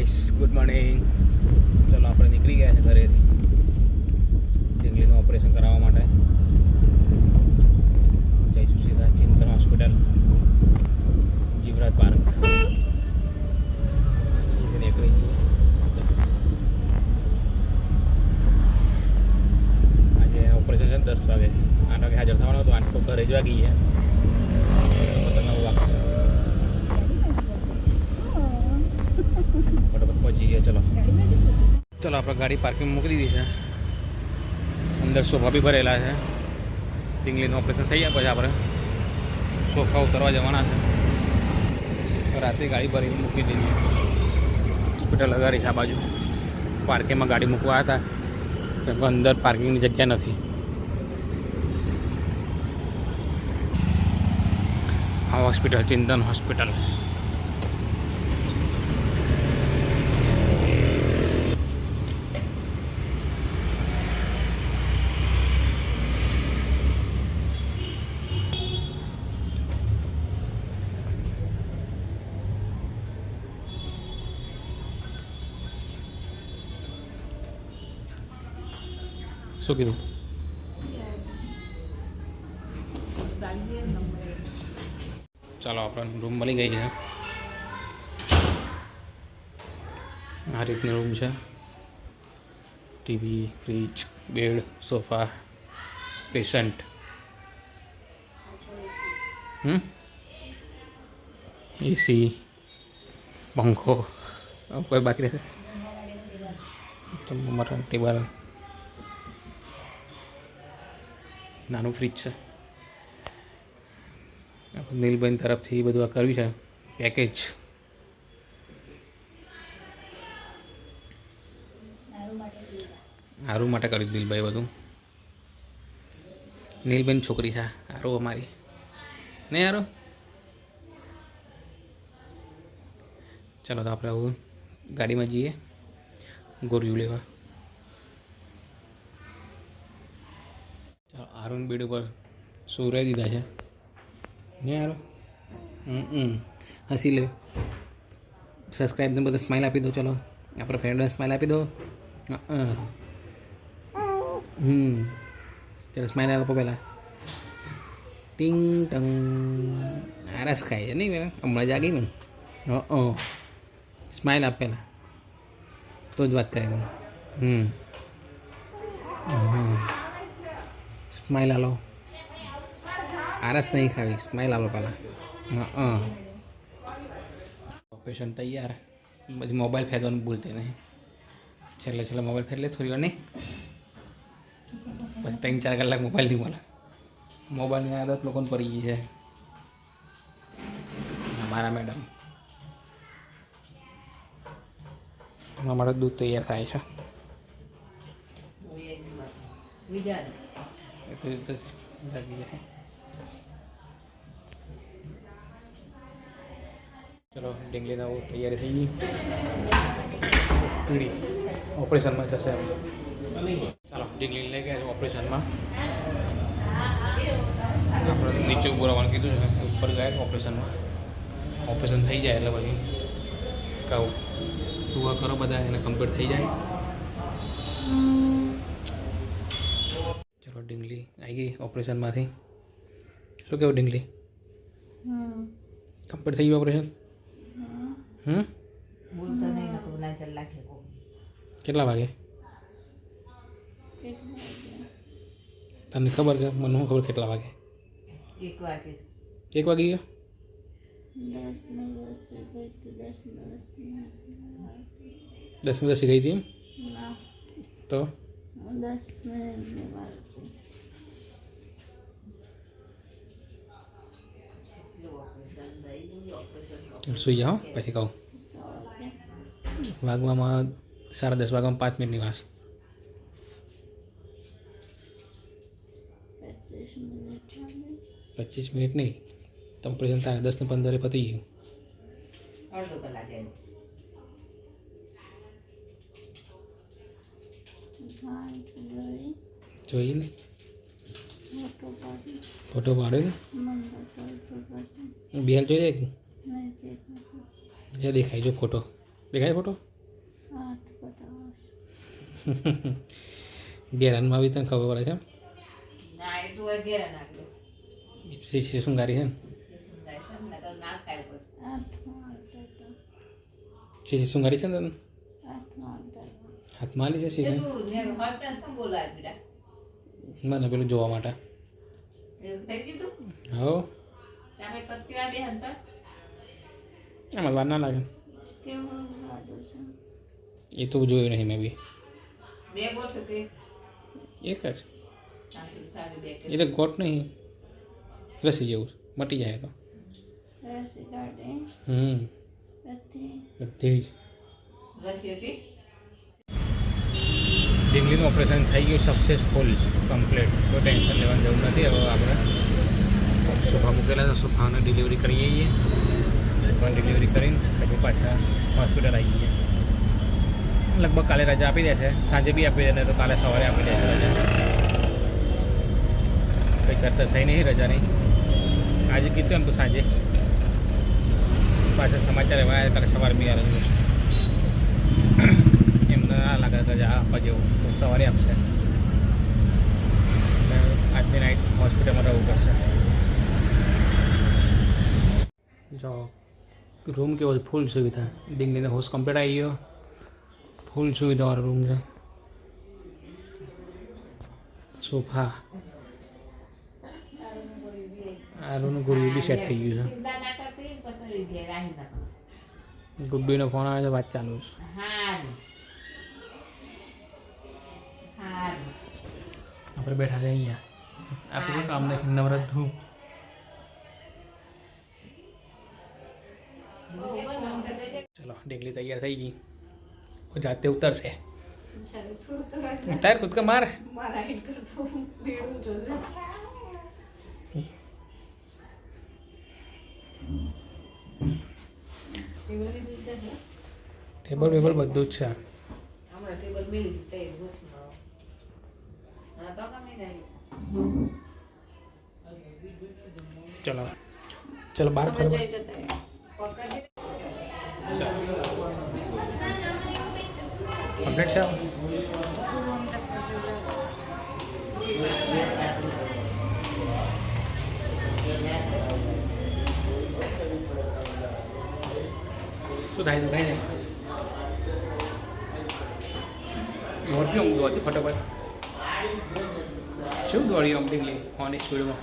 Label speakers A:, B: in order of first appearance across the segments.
A: Guys, good morning. ચલો આપણે નીકળી ગયા છે ઘરેથી ડીંગલીનું ઓપરેશન કરાવવા માટે. જઈશું સીધા ચિંતન હોસ્પિટલ, જીવરાજ પાર્ક. નીકળી આજે ઓપરેશન છે ને 10 વાગે. 8 વાગે હાજર થવાનું હતું. 8 તો ઘરે જ વાગી ગયા. 9 વાગે ફટાફટ પહોંચી ગયા. ચલો આપણે ગાડી પાર્કિંગ મૂકી દીધી છે. અંદર સોફા બી ભરેલા છે. ડીંગલીનું ઓપરેશન થઈ ગયા પછી આપણે સોફા ઉતરવા જવાના છે. રાત્રે ગાડી ભરીને મૂકી દીધી. હોસ્પિટલ લગાડી છે આ બાજુ. પાર્કિંગમાં ગાડી મૂકવા હતા કેમ કે અંદર પાર્કિંગની જગ્યા નથી. આ હોસ્પિટલ ચિંતન હોસ્પિટલ. શું કીધું? ચાલો આપણને રૂમ મળી ગઈ છે. આ રીતની રૂમ છે. TV, fridge, bed, sofa, patient. AC, પંખો. કોઈ બાકી રહેશે? તમારા ટેબલ, નાનું ફ્રીજ છે. નીલબેન તરફથી બધું આ કર્યું છે પેકેજ. આરું માટે કર્યું દિલભાઈ બધું. નીલબેન છોકરી છે આરું અમારી, નહીં આરો? ચાલો તો આપણે આવું ગાડીમાં જઈએ ગોળીઓ લેવા. ચાલો આરું બેડ ઉપર સુરાઈ દીધા છે. નહીં આરો? હસી લે. સબસ્ક્રાઈબને બધા સ્માઈલ આપી દો. ચલો આપણા ફ્રેન્ડને સ્માઈલ આપી દો. ચાલો સ્માઈલ આપો પહેલાં. ટિંગ ટંગ. આરસ ખાય છે નહીં પહેલાં, હમણાં જાગી ને. સ્માઈલ આપ પહેલાં તો જ વાત કરે. સ્માઈલ આલો. આરસ નહીં ખાવી, સ્માઈલ આલો પહેલાં. ઓપરેશન તૈયાર. બધી મોબાઈલ ફેરવાનું ભૂલતી નહીં. છેલ્લે મોબાઈલ ફેર લે થોડી વાર નહીં, પછી 3-4 કલાક મોબાઈલ નહીં મળે. મોબાઈલની આદત લોકોને પડી ગઈ છે. મારા મેડમ અમારું દૂધ તૈયાર થાય છે. ચલો ડીંગલીના તૈયારી થઈ ગઈ. ડીંગલી ઓપરેશનમાં જશે. ચાલો ડીંગલી લઈ ગયા છે ઓપરેશનમાં. આપણે નીચે ઉભું રહેવાનું કીધું છે. ઉપર ગયા ઓપરેશનમાં. ઓપરેશન થઈ જાય એટલે પછી કહું તું કરો બધા એને કમ્પ્લીટ થઈ જાય. ચલો ડીંગલી આવી ગઈ ઓપરેશનમાંથી. શું કેવું ડીંગલી? કમ્પ્લીટ થઈ ગયું ઓપરેશન? કેટલા વાગે? તમને ખબર કે મને શું ખબર કેટલા વાગે? 1 વાગે. 1 વાગી ગયો? 10 મિનિટ ગઈ હતી એમ? તો 10 મિનિટ સુઈ જાઓ પછી કહું. વાગવામાં 10:30 વાગવામાં 5 મિનિટની વાર. 25 મિનિટ નહીં. ઓપરેશન તારે 10 ને 15 પતી ગયું. અડધો કલાક જોઈ ને ફોટો પાડ્યો ને બેલ જોઈ લે. જે દેખાય જો ફોટો દેખાય ફોટો ગેરાનમાં બી તને ખબર પડે છે
B: ના એ તો ઘેરા નાખ્યો
A: શ્રી શૃંગારી છે ને
B: ના ખાય પછી
A: શ્રી શૃંગારી છે ને તને હાથમાં આલી છે શ્રી
B: તું ને હરતા શું બોલાય બેટા
A: મને પેલું જોવા માટે
B: એવું થઈ કીધું
A: હો
B: તમે કસ્તી આ બે હંતા
A: એમાં વાર ના લાગે
B: કેવું લાડુ છે
A: એ તો જોયું નહીં મેં બી
B: બે ગોઠ કે
A: એક જ
B: સારું બે કે
A: એટલે ગોટ નહીં રસી જેવું મટી જાય તો
B: રસી કાઢે
A: બધી જ
B: રસી હતી
A: ડીંગલીનું ઓપરેશન થઈ ગયું સક્સેસફુલ કમ્પ્લીટ કોઈ ટેન્શન લેવાની જરૂર નથી હવે આપણે સોફા મૂકેલા છે સોફાને ડિલિવરી કરી જઈએ પણ ડિલિવરી કરીને પછી પાછા હોસ્પિટલ આવી જઈએ લગભગ કાલે રજા આપી દે છે સાંજે બી આપી દે ને તો કાલે સવારે આપી દે છે રજા કંઈ ચર્ચા થઈ નહીં રજાની આજે કીધું એમ તો સાંજે પાછા સમાચાર એવા કાલે સવારે બી આવે છે એમને ના લાગે રજા આપવા જેવું તો સવારે આપશે આજની નાઇટ હોસ્પિટલમાં રહેવું પડશે જો રૂમ કેવો છે ફૂલ સુવિધા ડીંગલીને હોસ્ટ કમ્પ્લીટ આવી ગયો ફૂલ સુવિધાવાળો રૂમ છે સોફા આરુનું ગોળી બી સેટ થઈ ગયું
B: ચિંતા ના કરતી પછી ઘેરા ના
A: છે ગુબ્બીનો ફોન આવે છે વાત ચાલુ છે
B: હારું હારું
A: આપણે બેઠા છે અહીંયા આપણું કામ નથી નવરત ધૂપ ચલો ડીંગલી તૈયાર થઈ ગઈ જાતે ઉતરશે ટાયર ખુદ કા માર ટેબલ વેબલ બધું જ છે
B: હમણાં ટેબલ મેલી દીધા એ ઘોસમાં હા તો કમી નહીં
A: ચલો ચલો બહાર ફરવા કમ્પ્લીટ છે શું થાય છે ભાઈ દોડતી આમ દોડતી ફટાફટ શું દોડી આમ ડીંગલી ફોનની સ્પીડમાં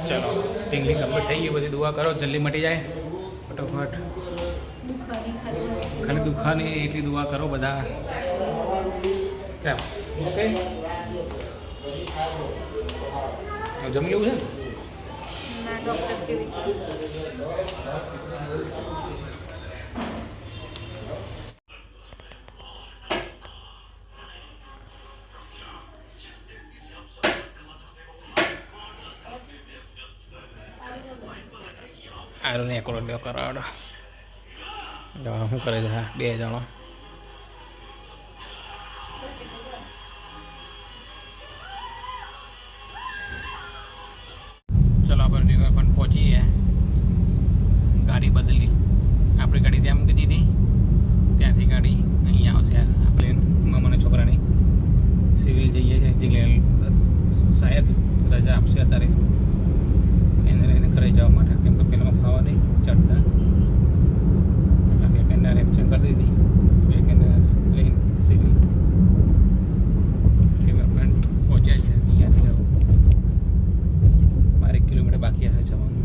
A: ચલો ડીંગલી કમ્પ્લીટ થઈ ગઈ બધી દુઆ કરો જલ્દી મટી જાય ફટોફટ ખાલી દુખાની એટલી દુઆ કરો બધા કેમ ઓકે જમી લેવું છે
B: ના ડોક્ટર કેવી
A: આરું એકલો લ્યો કરાવડો શું કરે છે હા 2 જણો ચલો આપણે રિવરફ્રન્ટ પહોંચી ગયા ગાડી બદલી આપણી ગાડી ત્યાં મૂકી દીધી ત્યાંથી ગાડી અહીંયા આવશે આપણે મામાના છોકરાની સિવિલ જઈએ છીએ શાયદ રજા આપશે અત્યારે એને લઈને ઘરે જવા માટે કેમ કે પેલામાં ફાવા નહીં ચડતા એટલે વેકેન્ડર એક્શન કરી દીધી વેકેન્ડર લઈને સિવિલ રિવરફ્રન્ટ પહોંચ્યા છે અહીંયાથી જવું 12 કિલોમીટર બાકી હશે જવાનું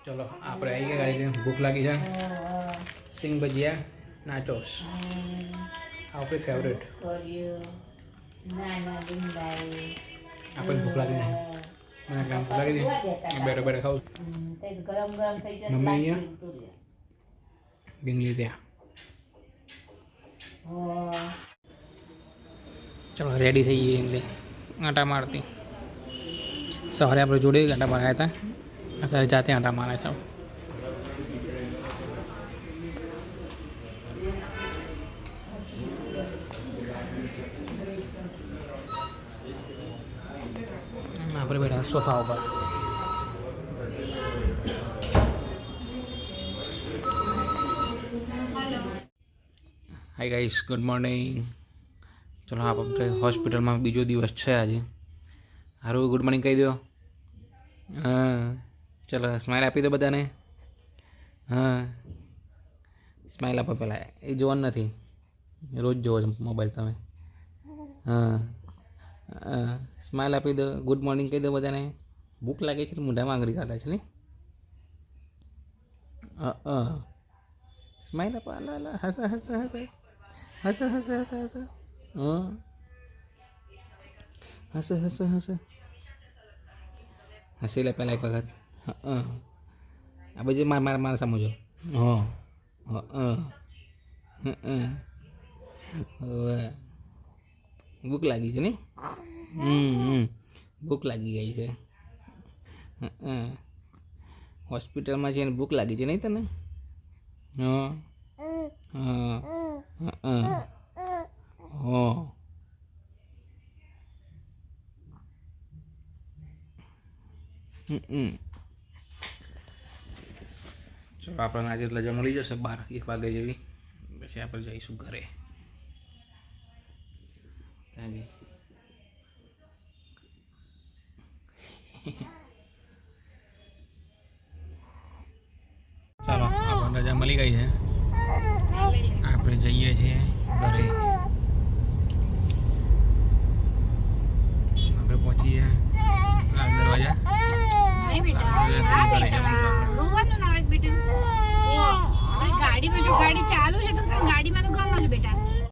A: ચલો આપણે આવી ગયા ગાડી ભૂખ લાગી છે સિંગ ભજીયા નાચોસ આપણી ફેવરેટ આપણને ભૂખ લાગી નહીં મને ભૂખ લાગી હતી બેઠો બેઠો ખાવું
B: ગરમ ગરમ થઈ જાય
A: મમ્મી અહીંયા ડીંગલી ત્યાં ચલો રેડી થઈ ગઈ ડીંગલી આંટા મારતી સવારે આપણે જોડે આંટા માર્યા હતા અત્યારે જાતે આંટા મારે છે આપણે બેઠા સોફા ઉપર. Hi guys, good morning. ચલો આપણે હોસ્પિટલમાં બીજો દિવસ છે આજે. સારું, ગુડ મોર્નિંગ કહી દો. હા, ચલો સ્માઈલ આપી દો બધાને. હા, સ્માઈલ આપો પહેલાં. એ જોવાનું નથી, રોજ જોવો છો મોબાઈલ તમે. હા, સ્માઈલ આપી દો, ગુડ મોર્નિંગ કહી દો બધાને. ભૂખ લાગે છે, મોઢામાં આંગળી કાઢે છે ને. સ્માઈલ આપો. અલા હસા હસા હસા હસા હસા હસા હસા. હા, હસા હસા હસા હસી લે પહેલાં એક વખત. હા, આ બાજુ મારા સમજો. હા, હવે ભૂખ લાગી છે ને. ભૂખ લાગી ગઈ છે. હોસ્પિટલમાં જઈને ભૂખ લાગી છે નહીં તને? હા હા હા. ચલો આપણને આજે રજા મળી જશે 12-1 વાગે જેવી. પછી આપણે જઈશું ઘરે. ચાલો આપણને રજા મળી ગઈ છે, આપણે જઈએ છીએ ઘરે.